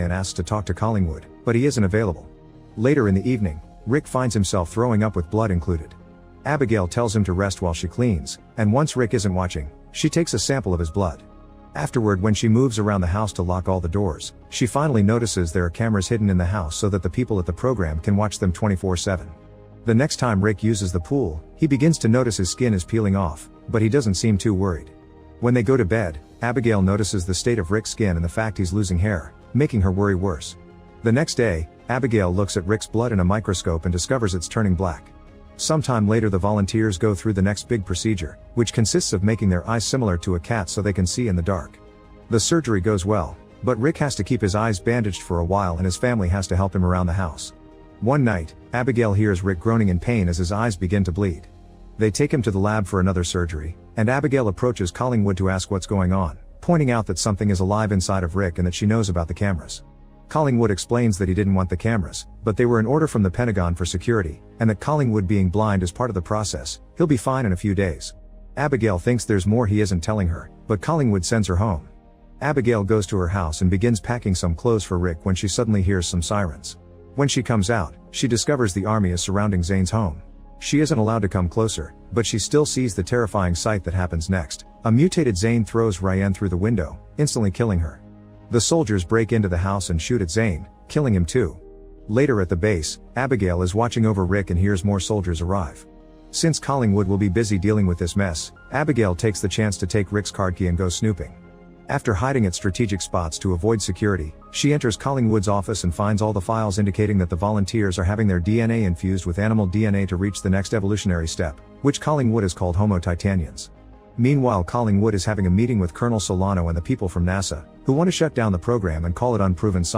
and asks to talk to Collingwood, but he isn't available. Later in the evening, Rick finds himself throwing up with blood included. Abigail tells him to rest while she cleans, and once Rick isn't watching, she takes a sample of his blood. Afterward, when she moves around the house to lock all the doors, she finally notices there are cameras hidden in the house so that the people at the program can watch them 24/7. The next time Rick uses the pool, he begins to notice his skin is peeling off, but he doesn't seem too worried. When they go to bed, Abigail notices the state of Rick's skin and the fact he's losing hair, making her worry worse. The next day, Abigail looks at Rick's blood in a microscope and discovers it's turning black. Sometime later, the volunteers go through the next big procedure, which consists of making their eyes similar to a cat so they can see in the dark. The surgery goes well, but Rick has to keep his eyes bandaged for a while and his family has to help him around the house. One night, Abigail hears Rick groaning in pain as his eyes begin to bleed. They take him to the lab for another surgery, and Abigail approaches Collingwood to ask what's going on, pointing out that something is alive inside of Rick and that she knows about the cameras. Collingwood explains that he didn't want the cameras, but they were an order from the Pentagon for security, and that Collingwood being blind is part of the process. He'll be fine in a few days. Abigail thinks there's more he isn't telling her, but Collingwood sends her home. Abigail goes to her house and begins packing some clothes for Rick when she suddenly hears some sirens. When she comes out, she discovers the army is surrounding Zane's home. She isn't allowed to come closer, but she still sees the terrifying sight that happens next. A mutated Zane throws Ryan through the window, instantly killing her. The soldiers break into the house and shoot at Zane, killing him too. Later at the base, Abigail is watching over Rick and hears more soldiers arrive. Since Collingwood will be busy dealing with this mess, Abigail takes the chance to take Rick's card key and go snooping. After hiding at strategic spots to avoid security, she enters Collingwood's office and finds all the files indicating that the volunteers are having their DNA infused with animal DNA to reach the next evolutionary step, which Collingwood has called Homo Titanians. Meanwhile, Collingwood is having a meeting with Colonel Solano and the people from NASA, who want to shut down the program and call it unproven science.